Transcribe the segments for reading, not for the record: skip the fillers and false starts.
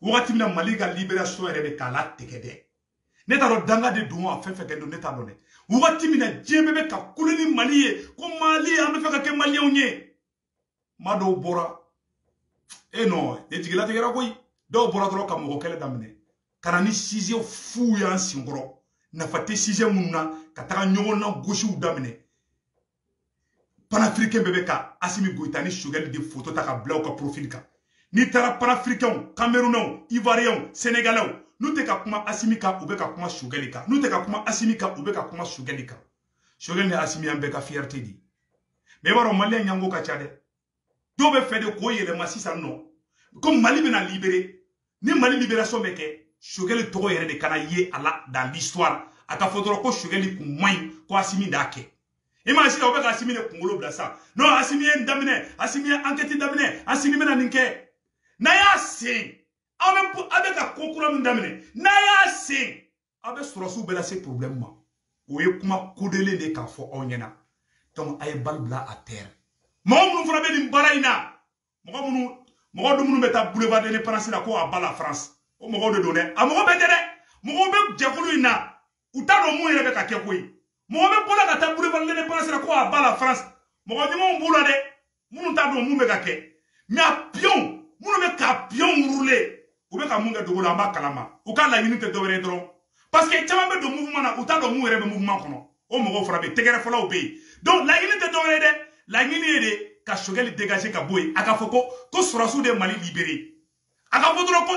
wagati mina Mali ka libération yɛrɛ bɛ k'a la tigɛ dɛ ne t'a dɔn danga de don a fɛn fɛn kɛ don ne t'a dɔn dɛ wagati mina diɲɛ bɛɛ bɛ ka kule ni Mali ye ko Mali an bɛ fɛ ka kɛ maliyɛnw ye maa dɔw bɔra non ne jigilatigɛra koyi dɔw bɔra dɔrɔn ka mɔgɔ kɛlɛ daminɛ ka na ni sujet fu y'an senkɔrɔ nafa tɛ sujet minnu na ka taga ɲɔgɔn na gosiw daminɛ panafricain bɛɛ bɛ ka Assimi Goïta ni Choguel de photo ta ka bila u ka profil kan n'i taara panafricainw Camerounais Ivoiriens Sénégalais n'u tɛ ka kuma Assimi kan u bɛ ka kuma Choguel kan n'u tɛ ka kuma Assimi kan u bɛ ka kuma Choguel kan Choguel ni Assimi an bɛɛ ka fierté di mais i b'a dɔn maliyɛn ɲango ka ca dɛ dɔw bɛ fɛ de k'o yɛlɛma sisan nɔ ko Mali bɛna libérer ni Mali libération bɛ kɛ Choguel tɔgɔ yɛrɛ de kana ye a la dans l'histoire a ka fɔ dɔrɔn ko Choguel kun man ɲi ko Assimi d'a kɛ i m'a sisan u bɛ ka Assimi de kunkolo bila sa non Assimi ye nin daminɛ Assimi ye enquête daminɛ Assimi bɛna nin kɛ n'a y'a sen a bɛ ka ko kura min daminɛ n'a y'a sen a bɛ sɔrɔsiw bɛɛ lase problème ma o ye kuma kodelen de k'a fɔ aw ɲɛna donc a ye bali bila à terre mɔgɔ minnu fana bɛ nin baara in na mɔgɔ dun minnu bɛ taa boulevard de l'Indépendance la ko a ba la France o mɔgɔw de don dɛ a mɔgɔ bɛ tɛ dɛ mɔgɔw bɛ jɛkulu in na u t'a dɔn mun yɛrɛ bɛ ka kɛ koyi mɔgɔ bɛ bɔra ka taa boulevard de l'Indépendance la ko a ba la France mɔgɔ ɲumanw b'u la dɛ minnu t'a dɔn mun bɛ ka kɛ mais a pion minnu bɛ ka pion rouler u bɛ ka mun kɛ dogo la an b'a kalama u ka laɲini tɛ dɔwɛrɛ ye dɔrɔn parce que caman bɛ don mouvement na u t'a dɔn mun yɛrɛ bɛ mouvement kɔnɔ o mɔgɔw fana bɛ yen tɛgɛrɛ fɔlaw bɛ yen donc laɲini tɛ dɔwɛrɛ ye dɛ laɲini ye de ka Choguel dégager ka bɔ yen a ka fɔ ko sɔrɔsiw de Mali libérer a ka fɔ dɔrɔn ko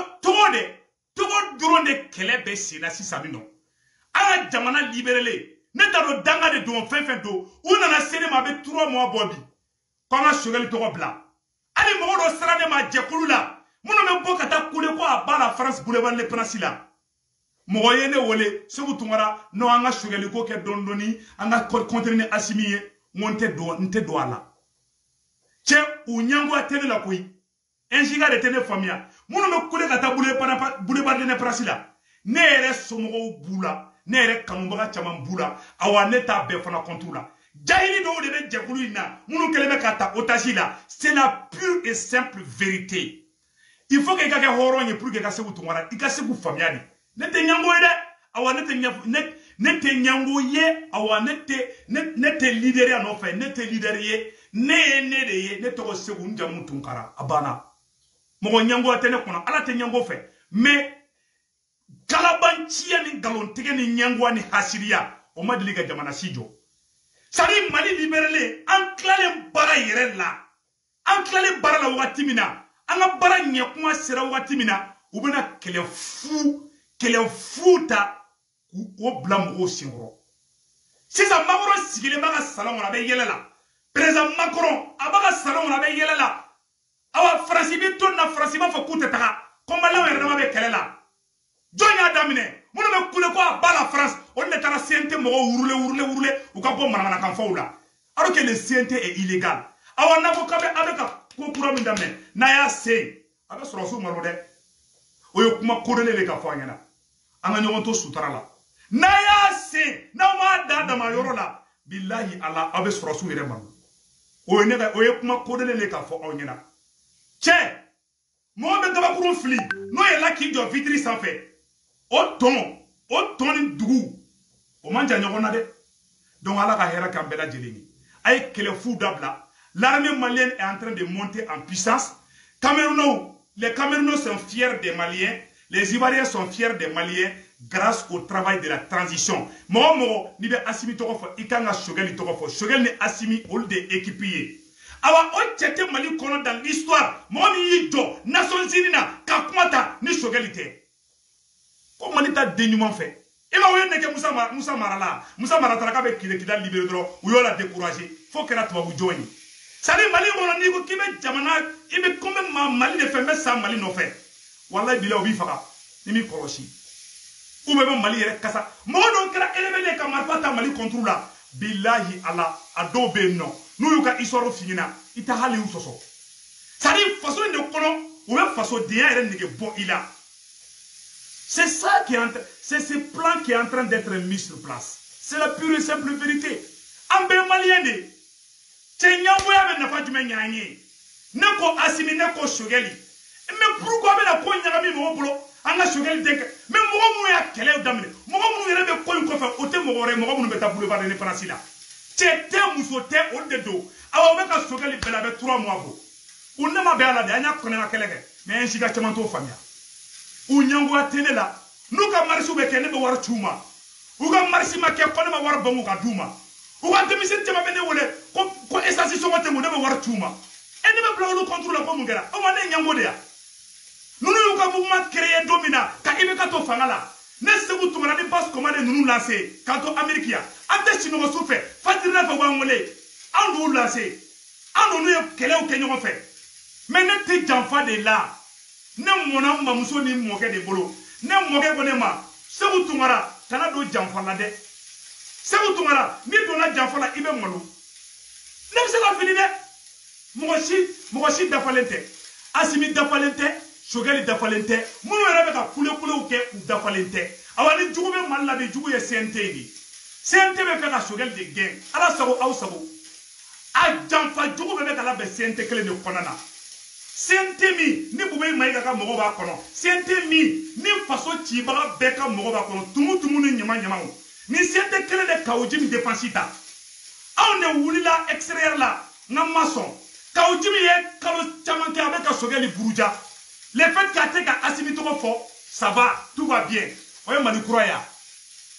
Togo dɔrɔn de kɛlɛ bɛ sen na sisan min nɔ an ka jamana libérelen ne t'a dɔn danga de don fɛn fɛn don u nana se ne ma a bɛ 3 mois bɔ bi ko an ka Choguel tɔgɔ bila hali mɔgɔ dɔ sera ne ma jɛkulu la minnu bɛ bɔ ka taa kule ko a ba la France boulevard de l'Indépendance la mɔgɔ ye ne wele Segu Tunkara non an ka Choguel ko kɛ dɔɔni dɔɔni an ka continuer ni Assimi ye n ko n tɛ don a la cɛ u ɲangoya tɛ ne la koyi NJK de tɛ ne faamuya minnu bɛ kule ka taa boulevard de l'Indépendance la ne yɛrɛ somɔgɔw b'u la ne yɛrɛ kanubaga caman b'u la awa ne t'a bɛɛ fana contre la jahili dɔw de bɛ jɛkulu in na minnu kɛlen bɛ ka ta otage la c'est la pure et simple vérité il faut que i ka kɛ hɔrɔn ye pour que i ka Segu Tunkara i ka se k'u faamuya de ne tɛ ɲango ye dɛ awa ne tɛ ɲango ye awa ne tɛ leader ya nɔfɛ ne tɛ leader ye ne ye ne de ye ne tɔgɔ Segu n jamu Tunkara a banna mɔgɔ ɲangoya tɛ ne kɔnɔ ala tɛ ɲango fɛ mais kalabanciya ni nkalontigɛ ni ɲangoya ni hasiriya o ma deli ka jamana si jɔ c'est à dire Mali libérelen an tilalen baara yɛrɛ la an tilalen baara la wagati min na an ka baara ɲɛkuma sera wagati min na u bɛna kɛlɛ fu ta k'o bila mɔgɔw senkɔrɔ sisan Macron sigilen b'a ka salon kɔnɔ a bɛ yɛlɛ la président Macron a b'a ka salon kɔnɔ a bɛ yɛlɛ la awa Faransi bɛ to nin na Faransi b'a fɔ k'u tɛ taga ko maliyɛnw yɛrɛ dama bɛ kɛlɛ la jɔn y'a daminɛ minnu bɛ kule ko a ba la France olu de taara CNT mɔgɔw wurule u ka bɔ manamanakan fɔw la alors que le CNT est illégal awa n'a ko k'a bɛ ka ko kura min daminɛ n'a y'a sen a bɛ sɔrɔsiw malo dɛ o ye kuma kodelen de ka fɔ an ɲɛna an ka ɲɔgɔn to sutara la n'a y'a sen n'aw m'a da dama yɔrɔ la bilahi ala aw bɛ sɔrɔsiw yɛrɛ malo o ye kuma kodelen de ka fɔ aw ɲɛna cɛ mɔgɔ bɛ gabakurun fili n'o ye la k'i jɔ vitiri sanfɛ o tɔn ni dugu o man jan ɲɔgɔn na dɛ donc ala ka hɛrɛ k'an bɛɛ lajɛlen ye a ye kɛlɛ fu dabila l'armée malienne est en train de monter en puissance les Camerounais sont fiers des Maliens les Ivoiriens sont fiers des Maliens grâce au travail de la transition mɔgɔ n'i bɛ Assimi tɔgɔ fɔ i kan ka Choguel tɔgɔ fɔ Choguel ni Assimi olu de équipe ye awa o cɛ tɛ Mali kɔnɔ dans l'histoire mɔgɔ min y'i jɔ Nations Unies na ka kuma ta ni Choguel tɛ ko Mali ta den ɲuman fɛ i ma o ye nɛgɛ Musa Mara la Musa Mara taara k'a bɛ kida libéré dɔrɔn u y'o la décourager fo kɛra tubabu jɔn ye c'est à dire Mali kɔnɔ n'i ko k'i bɛ jamana i bɛ ko n bɛ Mali de fɛ n bɛ sa Mali nɔfɛ walayi bila o b'i faga ni m'i kɔlɔsi ou bɛ Mali yɛrɛ kasa mɔgɔ dɔw kɛra élevé ka marifa ta Mali contre la bilahi ala a dɔw bɛ yen nɔ n'u y'u ka histoire f'i ɲɛna i tɛ hali y'u sɔsɔ c'est à dire faso in de kɔnɔ u bɛ fasodenya yɛrɛ nege bɔ i la c'est ça qui est en train c'est ce plan qui est en train d'être mis sur place c'est la pure et simple vérité an bɛɛ maliyɛn de cɛ ɲangoya bɛ nafa jumɛn ɲ'an ye ne ko Assimi ne ko Choguel Mais pourquoi la coin Yagami Moblo, en a choqué le deck, mais moi, à quel est damné, moi, il y a des coins qu'on fait, au thème, moi, on met à boulevard de Neprasila. C'est un moussoté au dedo, alors on va choquer les belles avec 3 mois. On n'a pas bien la dernière qu'on a quel mais un giga chamanto famille. Ou Nyango a télé là, nous, comme Marsou Bekene, me voir Chuma, ou comme Marsi Maké, qu'on va voir Bonga Douma, ou à demi-sept, tu m'as venu, qu'on est assis sur mon témoin, me voir Chuma. Et ne me plaît contre la Pomungera, on va Nyango dea. Nous avons un mouvement créé domina, car il y a un fangala. N'est-ce que vous avez pas commandé nous lancer, quand on Américain, à si nous souffrons, Fatina va wangolé, en nous lancer, en nous quel est au Kenyon fait. Mais ne t'es d'enfant de là, ne mon âme mamousso ni moqué de boulot, ne moqué bonema, ce vous tournera, t'en as d'autres d'enfants là de. Ce vous tournera, ni ton a d'enfant là, il va mollo. Ne vous savez pas finir, moi aussi d'afalente, Assimi d'afalente. Chogali dafalente munu yɛrɛ bɛ ka kulew kɛ u dafalente awa ni jugu bɛ Mali la bi jugu ye CNT de CNT bɛ fɛ ka Chogali de gɛn ala sago aw sago a janfa jugu bɛ ka labɛn CNT kelen de kɔnɔna na CNT min ni Bubey Mayiga ka mɔgɔw b'a kɔnɔ CNT min ni faso cibaga bɛɛ ka mɔgɔw b'a kɔnɔ tumu ni ɲama ni CNT kelen de Kawo Jimi défense ta aw ne wulila extérieur la n ka ma sɔn Kawo Jimi ye kalo caman kɛ a bɛ ka Chogali buruja. Le fait qu'à Assimi Togo fort, ça va, tout va bien. Oye mani croya.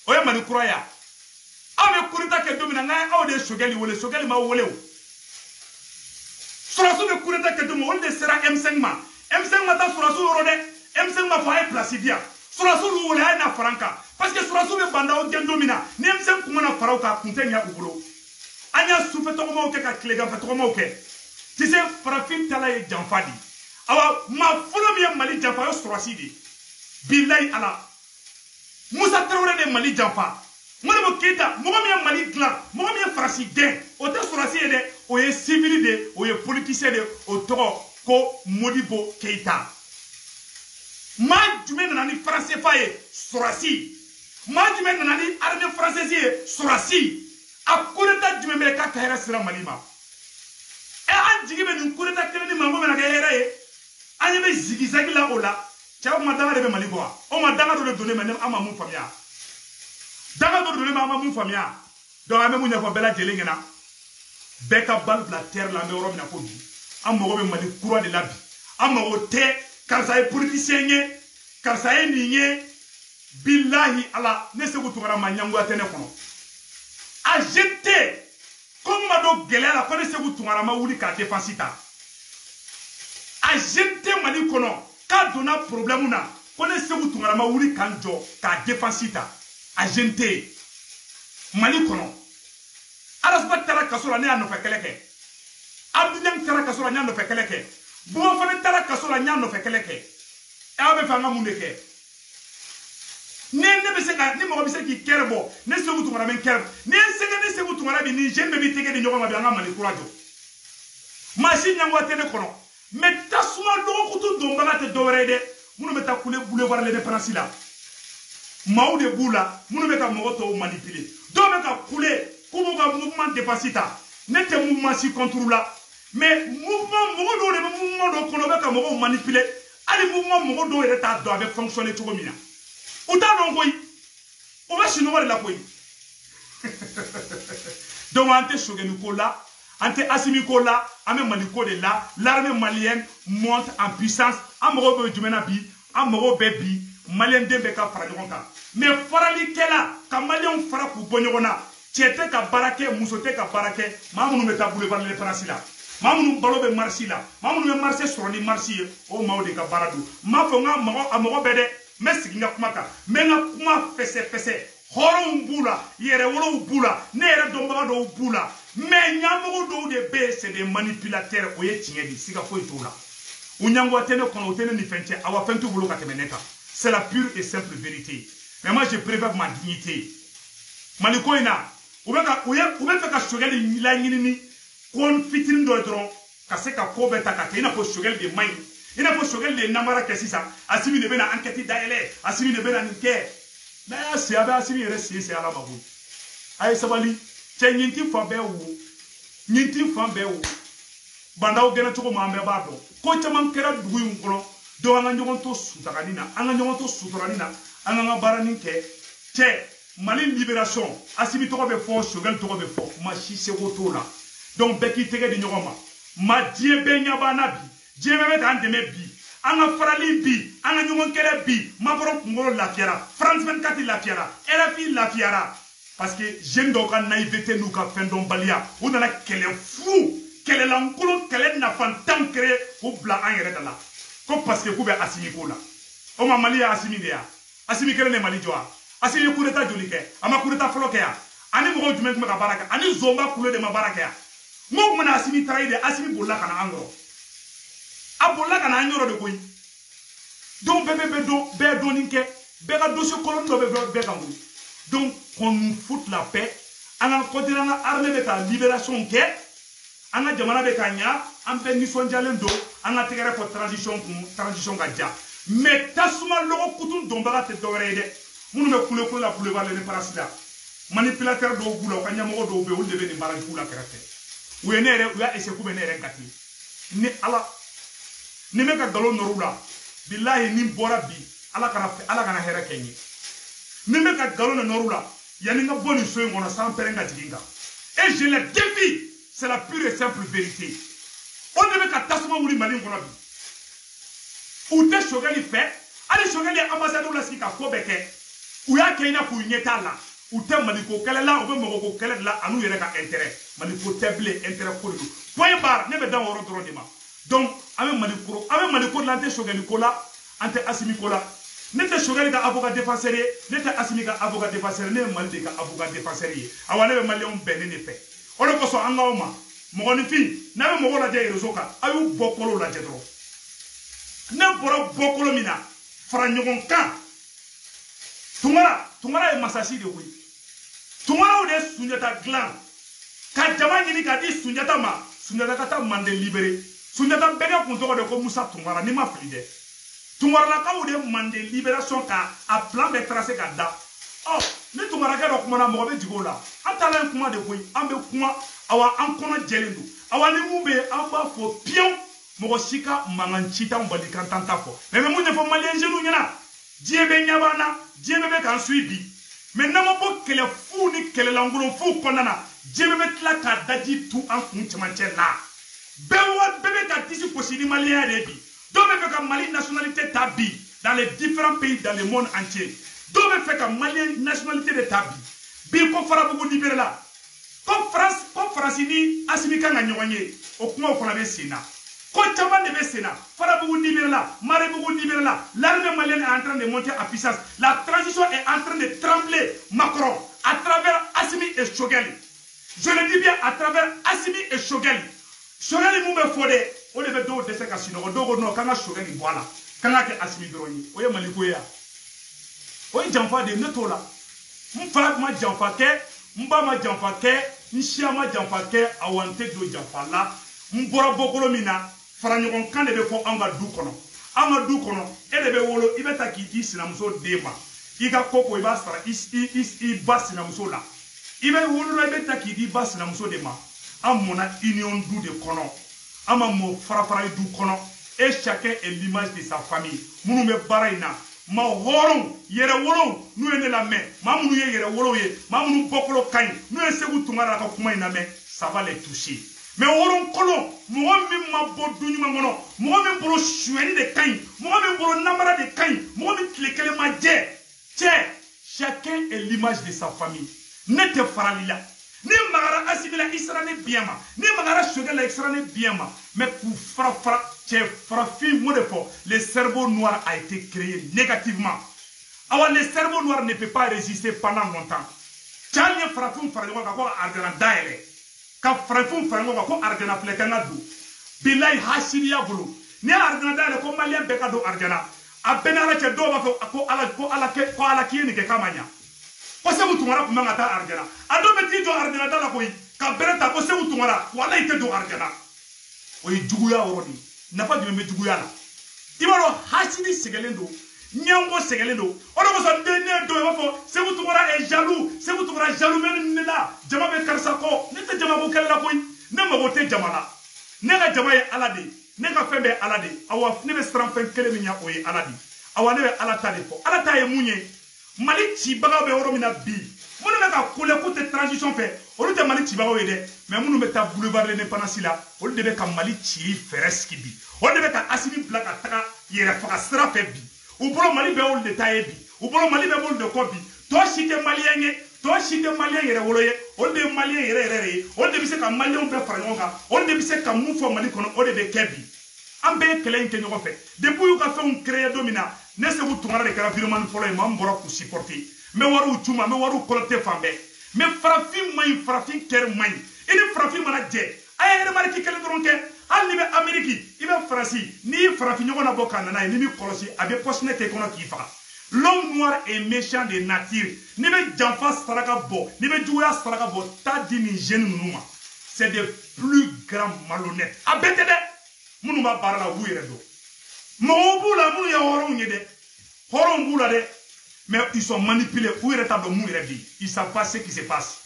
Oye mani croya. Ame kurita ke domina ngai aw de Chogali ma wole o. Surasu de kurita ke domina wole de sera M5 ma. M5 ma ta surasu rode. M5 ma fa placidia. Surasu wole ay na franka. Parce que surasu be banda o gen domina. Ni M5 kuma na farao ka kuntenya ubulo. Anya soufe togo ma o ke ka klega fa togo ma o ke. Tu sais farafin tala e janfadi. Awa ma folo mi Mali janfa yo surasi de billahi ala Musa Traoré de Mali janfa Modibo Keita mogo mi Mali glan mogo mi farasi den o te surasi de o ye civil de o ye politicien de o togo ko Modibo Keita ma jume nana ni français fa ye surasi ma jume nana ni armée française ye surasi a kureta jume me ka kahera sira Mali ma e an jigi be ni kureta kelen ni mango me na kahera ye Anye be zigizagi la ola, tiens ma danga de be Mali boa. O ma danga do le donner mais ama mun famia. Danga do donner ama mun famia. Donc ame mun yafo bela jele ngena. Beka bal la terre la me Europe na ko bi. Am mo be Mali courant de la bi. Am mo te karsa e politicien nye, karsa e ni nye. Billahi ala ne se ko tugara ma nyangu atene kono. A jeter comme ma do gele la ko ne se ko tugara ma wuli ka défense ta. A gente Mali kono ka donna problème na ko ne segu tungara ma wuri kanjo ka défense ta a gente Mali kono alasba tara kasola ne anofa keleke Abdou tara kasola nya anofa keleke Bo fa tara kasola nya anofa keleke e abe fa nga mundeke ne be se ka ni mo be se ki kerbo ne segu tungara men kerbo ne segu tungara bi ni jembe bi tege di nyogo ma bi nga Mali kurajo machine nyango atene kono mais tasuma logo kutu dombala te dorede munu meta kule boulevard le dépense la maou de boula munu meta moto manipuler do meta kule kumu ga mouvement dépense ta nete mouvement si contrôle la mais mouvement mo do le mouvement do kono be ka mo manipuler ali mouvement mo do ere ta do avec fonctionner to mina o ta don koy o ba sino wala koy donc ante shogenu ko la Ante Assimi Kola, ame Maliko de là, l'armée malienne monte en puissance. Amoro be jumena bi, amoro bebi, malien dembe ka farajonka. Mais farali kela, ka malien fara ku bonyona, tiete ka barake, musote ka barake, mamunu meta boulevard le Francila. Mamunu balo be marsi la, mamunu be marché sur les marchés, o maode ka baradu. Ma fonga amoro bede, merci nga kumaka, menga kuma fese. Horon bula, yere wolo bula, nere domba do bula. Mais nyamogo do de be c'est des manipulateurs oye tiengedi siga foi tola. Unyango atene kono otene ni fenche awa fentu bulu ka temeneka. C'est la pure et simple vérité. Mais moi je préserve ma dignité. Maliko ina ubeka ka Chogali la nyini kon fitin do dron ka se ka ko beta ka ina ko Chogali de mai. Ina ko Chogali de namara kesisa Assimi de bena enquête daele Assimi de bena nike. Mais si aba Assimi resi c'est ala babu. Ay sabali Che nyinti fambe wu banda o gena choko mambe bado ko chaman kera dugu ngolo donc an ka ɲɔgɔn to sutagani na an ka ɲɔgɔn to suturani na an ka baaranin kɛ cɛ Mali libération Assimi tɔgɔ bɛ fɔ Choguel tɔgɔ bɛ fɔ ma si seko t'o la donc bɛɛ k'i tɛgɛ di ɲɔgɔn ma ma diɲɛ bɛɛ ɲɛ b'an na bi diɲɛ bɛɛ bɛ k'an dɛmɛ bi an ka farali bi an ka ɲɔgɔn kɛlɛ bi Mabɔrɔ kunkolo lafiyara France 24 lafiyara RFI lafiyara parce que jeune dɔw ka naïveté n'u ka fɛn dɔnbaliya u nana kɛlɛ fu kɛlɛlankolon kɛlɛ nafantan créé k'u bila an yɛrɛ da la ko parce que k'u bɛ Assimi ko la o ma Mali ye Assimi de ya Assimi kelen de Mali jɔ wa Assimi ye coup d'état joli kɛ a ma coup d'état fɔlɔ kɛ ya ani mɔgɔw jumɛn tun bɛ ka baara kɛ ani Zomba Kule de ma baara kɛ ya n ko kumana Assimi taara ye de Assimi bolila ka na an yɔrɔ a bolila ka na an yɔrɔ de koyi donc bɛɛ dɔɔnin kɛ bɛɛ ka dossier kolon dɔ bɛ bɛɛ kan koyi donc qu'on nous foute la paix an ka continuer an ka armée bɛ ka libération kɛ an ka jamana bɛ ka ɲa an bɛɛ nisɔndiyalen don an ka tɛgɛrɛ fɔ transition ka ja mais tasuma lɔgɔ kutu dɔnbaga tɛ dɔwɛrɛ ye dɛ minnu bɛ kule la boulevard l'Indépendance la manipulateur dɔw b'u la u ka ɲɛmɔgɔ dɔw bɛ yen olu de bɛ nin baara jugu la kɛrɛfɛ u ye ne yɛrɛ u y'a essayer k'u bɛ ne yɛrɛ gati ni ala ni bɛ ka nkalon nɔrɔ u la bilahi ni bɔra bi ala kana hɛrɛ kɛ n ye ni bɛ ka nkalon nɔrɔ u la yanni n ka bɔ nin so in kɔnɔ san pɛrɛn ka jigin kan et je le défie c'est la pure et simple vérité o de bɛ ka tasuma wuli Mali kɔnɔ bi u tɛ Choguel fɛ hali Choguel ye ambassadeur lasigi ka ko bɛɛ kɛ u y'a kɛ i n'a fɔ u ɲɛ t'a la u tɛ Maliko kɛlɛ la u bɛ mɔgɔko kɛlɛ de la an'u yɛrɛ ka intérêt Maliko tɛ bilen intérêt ko de don point barre ne bɛ dan o yɔrɔ dɔrɔn de ma donc an bɛ Maliko la an tɛ Choguel ko la an tɛ Assimi ko la ne tɛ Choguel ka avocat défenseur ye ne tɛ Assimi ka avocat défenseur ne ye Mali de ka avocat défenseur ye awa ne bɛ maliyɛnw bɛn ne de fɛ o de kosɔn an k'aw ma mɔgɔninfin n'a bɛ mɔgɔw lajɛ réseau kan a y'u bɔkolow lajɛ dɔrɔn ne bɔra bɔkolo min na fara ɲɔgɔn kan Tunkara ye masasi de koyi Tunkaraw de Sunjata dilan ka jama ɲini ka di Sunjata ma Sunjata ka taa Mande libéré Sunjata bɛɛ kun tɔgɔ de ko Musa Tunkara ni ma fili dɛ Tunkaralakaw de Mande libération ka a plan bɛɛ tracé ka da ni Tunkarakɛ dɔ kumana mɔgɔ bɛ jigin o la an taala yen kuma de koyi an bɛ kuma awa an kɔnɔ jɛlen don awa ni mun bɛ yen an b'a fɔ piyewu mɔgɔ si ka mankan ci t'anw bali kan t'an ta fɔ mais mun ɲɛfɔ maliyɛn jeunes ɲɛna diɲɛ bɛ ɲɛ b'an na diɲɛ bɛ k'an suit bi mais n'an ma bɔ kɛlɛ fu ni kɛlɛlankolon fu kɔnɔna na diɲɛ bɛ tila ka daji tu an kun cɛmancɛ la bɛɛ bɛ ka disi gosi ni maliyɛnya de ye bi dɔw bɛ fɛ ka Mali nationalité ta bi dans les différents pays dans le monde entier dɔw bɛ fɛ ka Malien nationalité de ta bi ko Farabugu libéré la ko France ni Assimi kan ka ɲɔgɔn ye o kumaw fana bɛ sen na ko caman de bɛ sen na Farabugu libéré la Marebugu libéré la l'armée malienne est en train de monter en puissance la transition est en train de trembler Macron à travers Assimi et Choguel je le dis bien à travers Assimi et Choguel Choguel mun bɛ fɔ dɛ o de bɛ dɔw dɛsɛ ka sunɔgɔ dɔw ko non k'an ka Choguel bɔ a la k'an ka kɛ Assimi dɔrɔn ye o ye Maliko ye o ye janfa de ye ne t'o la n fa ma janfa kɛ n ba ma janfa kɛ n siya ma janfa kɛ awa n tɛ don janfa la n bɔra bɔkolo min na fara ɲɔgɔn kan de bɛ fɔ anw ka du kɔnɔ anw ka du kɔnɔ e de bɛ wolo i bɛ ta k'i di sinamuso den ma i ka ko ko i b'a sara i ba sinamuso la i bɛ wolo la i bɛ ta k'i di ba sinamuso de ma an mɔna union du de kɔnɔ an ma mɔ farafara du kɔnɔ et chacun est l'image de sa famille minnu bɛ baara in na ma hɔrɔnw yɛrɛ wolow n'u ye ne lamɛn maa minnu ye yɛrɛ wolow ye maa minnu bɔkolo ka ɲi n'u ye Segu Tunkara ka kuma in lamɛn ça va les toucher mais hɔrɔn kolon mɔgɔ min ma bɔ du ɲuman kɔnɔ mɔgɔ min bolo suyɛni de ka ɲi mɔgɔ min bolo namara de ka ɲi mɔgɔ min tile kelen ma jɛ cɛ chacun est l'image de sa famille ne tɛ farali la ni magara Assimi la i sera ne biɲɛ ma ni magara Choguel la i sera ne biɲɛ ma mais k'u fara cɛ farafin mo de fɔ le cerveau noir a été créé négativement awa le cerveau noir ne peut pas résister pendant longtemps cɛ ye farafin fara ɲɔgɔn kan ko aridana dayɛlɛ ka farafin fara ɲɔgɔn kan ko aridana filɛ kan ka don bilayi hasiriya bolo ni aridana dayɛlɛ ko maliyɛn bɛɛ ka don aridana a bɛɛ ni ala cɛ dɔw b'a fɔ ko ala k'i ye nin kɛ k'a ma ɲa ko Segu Tunkara tun man ka taa aridana a dɔw bɛ t'i jɔ aridana da la koyi ka bɛrɛ ta ko Segu Tunkara wala i tɛ don aridana o ye juguya yɔrɔ de ye nafa jumɛn bɛ juguya la i b'a dɔn hasidi sɛgɛlen don ɲɛngo sɛgɛlen don o de kosɔn den ne dɔw i b'a fɔ Segu Tunkara est jaloux Segu Tunkara jaloux bɛ ne la jama bɛ karisa kɔ ne tɛ jama ko kɛlɛ la koyi ne mago tɛ jama la ne ka jama ye ala de ye ne ka fɛn bɛ ala de awa ne bɛ siran fɛn kelen min ɲɛ o ye ala de awa ne bɛ ala ta de fɔ ala ta ye mun ye mali cibaga bɛ yɔrɔ min na bi minnu bɛ ka kole k'u tɛ transition fɛ olu tɛ mali cibagaw ye dɛ mais minnu bɛ taa boulevard l'indépendance la olu de bɛ ka mali ci fɛrɛ sigi bi olu de bɛ ka Assimi bila ka taga yɛrɛ faga sira fɛ bi u bolo mali bɛ olu de ta ye bi u bolo mali bɛ olu de kɔ bi tɔ si tɛ maliyɛn ye tɔ si tɛ maliyɛn yɛrɛ wolo ye olu de ye maliyɛn yɛrɛ yɛrɛ de ye olu de bɛ se ka maliyɛnw bɛɛ fara ɲɔgɔn kan olu de bɛ se ka mun fɔ mali kɔnɔ o de bɛ kɛ bi an bɛɛ ye kɛlɛ in kɛ ɲɔgɔn fɛ depuis y'u ka fɛnw créer don min na ne Seku Tunkara de kɛra virement fɔlɔ ye maa min bɔra k'u supporter n bɛ wariw c'u ma n bɛ wariw collecter fan bɛɛ mais farafin man ɲi farafin kɛri man ɲi i ni farafin mana jɛ a ye remarque kelen dɔrɔn kɛ hali ni bɛ Amérique i bɛ Faransi n'i ye farafin ɲɔgɔn labɔ ka nana ye n'i m'i kɔlɔsi a bɛ poisonné kɛ i kɔnɔ k'i faga l'homme noir est méchant de nature n'i bɛ janfa saraka bɔ n'i bɛ juguya saraka bɔ taa di nin jeune ninnu ma c'est des plus grands malhonnêtes a bɛɛ tɛ dɛ minnu b'a baara la u b'u yɛrɛ dɔn mɔgɔw b'u la minnu ye hɔrɔnw ye dɛ hɔrɔnw b'u la dɛ mais ils sont manipulés u yɛrɛ t'a dɔn mun yɛrɛ bɛ yen ils savent pas ce qui se passe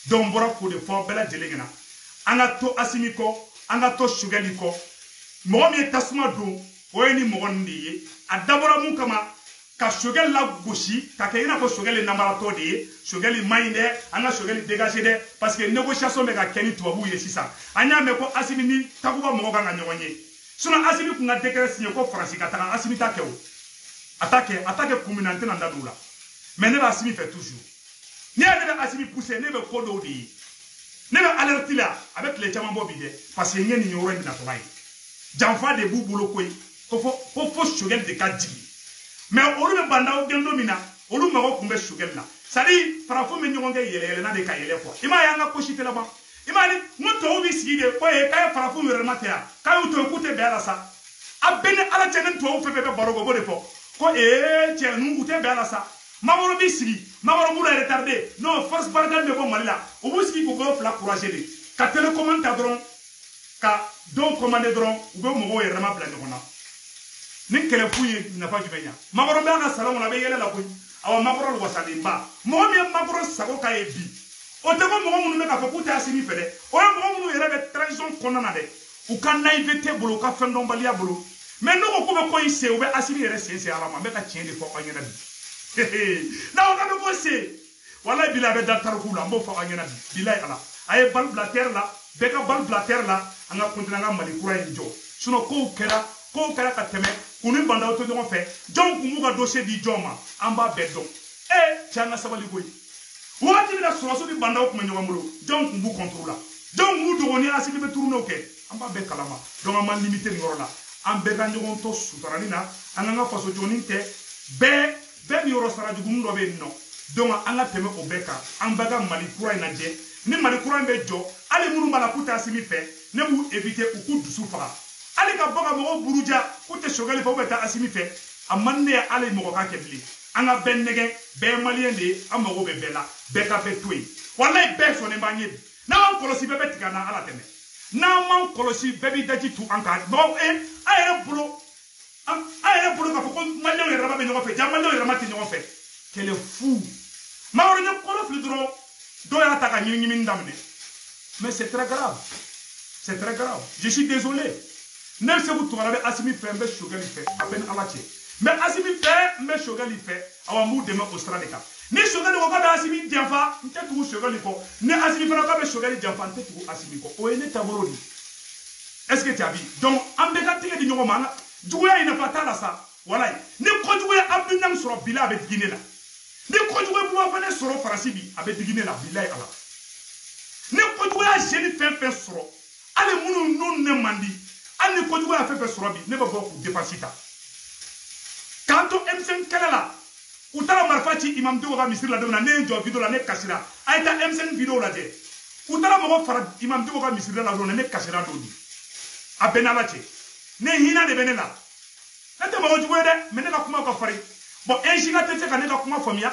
donc n bɔra k'o de fɔ bɛɛ lajɛlen ɲɛna an ka to Assimi kɔ an ka to Choguel kɔ mɔgɔ min ye tasuma don o ye ni mɔgɔ ninnu de ye a dabɔra mun kama ka Choguel lagosi ka kɛ i n'a fɔ Choguel ye namaratɔ de ye Choguel man ɲi dɛ an ka Choguel dégager dɛ parce que négociation bɛ ka kɛ ni tubabuw ye sisan an y'a mɛn ko Assimi ni Takuba mɔgɔw kan ka ɲɔgɔn ye sinon Assimi kun ka décret signé ko Faransi ka taga Assimi t'a kɛ o a t'a kɛ kun min na n tɛna n da don o la mais ne bɛ Assimi fɛ toujours n'i y'a ne bɛ Assimi pousser ne bɛ ko dɔw de ye ne bɛ alerte la a bɛ tile caman bɔ bi dɛ parce que n ye nin yɔrɔ in natɔla ye janfa de b'u bolo koyi ko fo Choguel de ka jigin mais olu bɛ bandaw gɛn don min na olu mago tun bɛ Choguel la c'est à dire farafin bɛ ɲɔgɔn kɛ yɛlɛyɛlɛnna de ka yɛlɛ quoi i m'a ye an ka ko si tɛ laban i m'a ye n ko tɔw bɛ sigi de ko k'a ye farafin yɛrɛma tɛ yan k'a y'u to yen k'u tɛ bɛn a la sa a bɛɛ ni ala cɛ ni tubabu fɛn fɛn bɛ baro kɛ o b'o de fɔ ko cɛ ninnu u tɛ bɛn a la sa Mamaro b'i sigi Mamaro b'u la retardé non force barricade bɛ bɔ Mali la u b'u sigi k'u bɛɛ fila couragé de ka télécommande ta dɔrɔn ka dɔw commandé dɔrɔn u bɛ mɔgɔw yɛrɛma bila ɲɔgɔn na ni kɛlɛ fu ye nafa jumɛn ɲa Mamaro bɛ an ka salon kɔnɔ a bɛ yɛlɛ la koyi awa Mamaro wasalenba mɔgɔ min ye Mamaro sago k'a ye bi o tɛ ko mɔgɔ minnu bɛ k'a fɔ k'u tɛ Assimi fɛ dɛ o ye mɔgɔ minnu yɛrɛ bɛ transition kɔnɔna na dɛ u ka naïveté bolo u ka fɛn dɔnbaliya bolo mais n'u ko k'u bɛ ko in sen u bɛ Assimi yɛrɛ sen ala ma n bɛ ka tiɲɛ de fɔ aw ɲɛna bi n'aw ka bɛ ko sen walayi bila a bɛ da tariku la n b'o fɔ aw ɲɛna bi bilayi ala a ye balle bila terre la bɛɛ ka balle bila terre la an ka continuer an ka Mali kura in jɔ sinon kow kɛra ka tɛmɛ k'u ni bandaw to ɲɔgɔn fɛ jɔnw kun b'u ka dossier di jɔn ma an b'a bɛɛ dɔn cɛ an ka sabali koyi waati min na sɔrɔso ni bandaw kun bɛ ɲɔgɔn bolo jɔnw kun b'u contre la jɔnw kun b'u dogo ni Assimi bɛ turunew kɛ an b'a bɛɛ kalama donc an ma limité nin yɔrɔ la an bɛɛ ka ɲɔgɔn to sutarani na an k'an ka faso jɔni tɛ bɛɛ ni yɔrɔ sara jugunin dɔ bɛ yen nɔ donc an ka tɛmɛ o bɛɛ kan an bɛɛ ka Mali kura in lajɛ ni Mali kura in bɛ jɔ hali minnu b'a la k'u tɛ Assimi fɛ ne b'u éviter u k'u dusu faga hali ka bɔ ka mɔgɔw buruja k'u tɛ Choguel fɛ u bɛ taa Assimi fɛ a man ne ye hali mɔgɔ ka kɛ bilen an ka bɛɛ nɛgɛ bɛɛ ye maliyɛn de ye an mago bɛ bɛɛ la bɛɛ ka bɛɛ to yen walayi bɛɛ sɔnnen b'an ye bi n'an kɔlɔsi bɛɛ bɛ tigɛ an na ala tɛmɛ n'an m'an kɔlɔsi bɛɛ b'i daji tu an kan mɔgɔw an yɛrɛ bolo k'a fɔ ko maliyɛnw yɛrɛ bɛ ɲɔgɔn fɛ ja maliyɛnw yɛrɛ ma tɛ ɲɔgɔn fɛ kɛlɛ fu Mamaro ye kɔlɔ fili dɔrɔn dɔw y'a ta ka ɲimi daminɛ mais c'est très grave je suis désolé ne Seku Tunkara bɛ Assimi fɛ n bɛ Choguel fɛ a bɛ ni ala cɛ mais Assimi fɛ n bɛ Choguel fɛ awa n b'u dɛmɛ o sira de kan ni Choguel ko k'a bɛ Assimi janfa n tɛ tugu Choguel kɔ ni Assimi fana k'a bɛ Choguel janfa n tɛ tugu Assimi kɔ o ye ne taabolo de est-ce que tu as vu donc an bɛɛ ka tɛgɛ di ɲɔgɔn ma juguya in nafa t'a la sa walayi ni kojugu ye Abdou Niang sɔrɔ bila a bɛ digi ne la ni kojugu ye Bouba Fane sɔrɔ Faransi bi a bɛ digi ne la bilayi ala ni kojugu y'a jeune fɛn fɛn sɔrɔ hali minnu n'u ne man di hali ni kojugu y'a fɛn fɛn sɔrɔ bi ne bɛ bɔ k'u dépense ta k'an to M5 kɛlɛ la u taara marifa ci Imam Dicko ka misiri la don min na ne ye jɔ video la ne kasira a ye taa M5 video lajɛ u taara mɔgɔ fara Imam Dicko ka misiri la don na ne kasira don di a bɛɛ n'ala cɛ ne hinɛ de bɛ ne la ne tɛ mɔgɔ jugu ye dɛ mais ne ka kuma ka farin bon un giga tɛ se ka ne ka kuma faamuya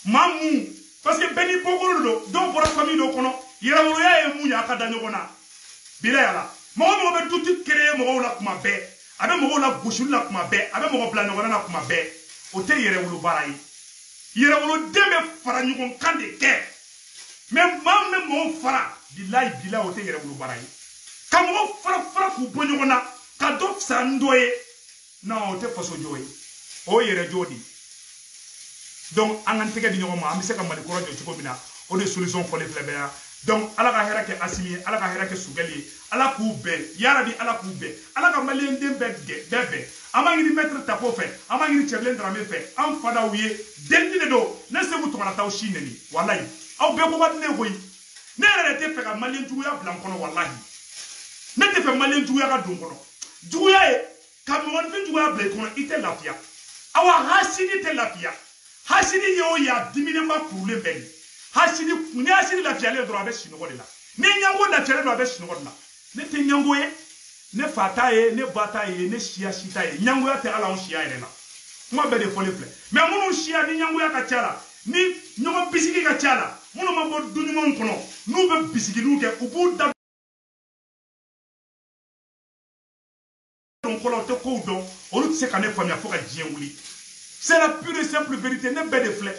maa mun parce que bɛɛ n'i bɔkolo don dɔw bɔra famille dɔw kɔnɔ yɛrɛwoloya ye mun ye a ka da ɲɔgɔn na bila yala mɔgɔ bɛ duti créer mɔgɔw la kuma bɛɛ a bɛ mɔgɔw la gosili la kuma bɛɛ a bɛ mɔgɔ bila ɲɔgɔn na kuma bɛɛ o tɛ yɛrɛwolo baara ye yɛrɛwoloden bɛ fara ɲɔgɔn kan de kɛ mais maa min bɛ mɔgɔw fara bilayi o tɛ yɛrɛwolo baara ye ka mɔgɔw fara k'u bɔ ɲɔgɔn na ka sandoye non te faso joye o yere jodi donc an kan tege di ɲɔgɔn ma an bɛ se ka Mali kɔrɔ jɔ cogo min na o de solution fɔlen filɛ bɛɛ ya donc ala ka hɛrɛ kɛ Asimi ye ala ka hɛrɛ kɛ Sogɛli ye ala k'u bɛn yarabi ala k'u bɛn ala ka maliyɛn den bɛɛ bɛn an b'a ɲini maître Tapo fɛ an b'a ɲini Cɛbilen Darame fɛ an fadaw ye delili de don ne Segu Tumarataw si neni walayi aw bɛɛ ko ka di ne koyi ne yɛrɛ de tɛ fɛ ka maliyɛn juguya bila n kɔnɔ walahi ne tɛ fɛ maliyɛn juguya ka don n kɔnɔ juguya ye ka mɔgɔnifin juguya bila i kɔnɔ i tɛ lafiya awa hasidi tɛ lafiya hasidi ye o ye a diminenba kurulen bɛɛ ye hasidi ni hasidi lafiyalen dɔrɔn a bɛ sinɔgɔ de la ni ɲango lafiyalen dɔrɔn a bɛ sinɔgɔ de la ne tɛ ɲango ye ne fa t'a ye ne ba t'a ye ne siya si t'a ye ɲangoya tɛ ala anw siya yɛrɛ la kuma bɛɛ de fɔlen filɛ mɛ minnu siya ni ɲangoya ka ca la ni ɲɔgɔn bisigi ka ca la minnu ma bɔ du ɲumanw kɔnɔ n'u bɛ bisigiliw kɛ u b'u da kɔlɔn tɛ kow dɔn olu tɛ se ka ne faamuya fo ka diɲɛ wuli c'est la pure et simple vérité ne bɛɛ de filɛ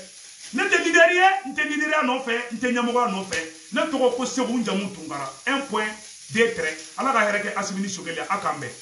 ne tɛ leader ye n tɛ leaderia nɔfɛ n tɛ ɲɛmɔgɔya nɔfɛ ne tɔgɔ ko Segu n jamu Tunkara 1.2 ala ka hɛrɛ kɛ Asimi ni Sogɛli a k'an bɛn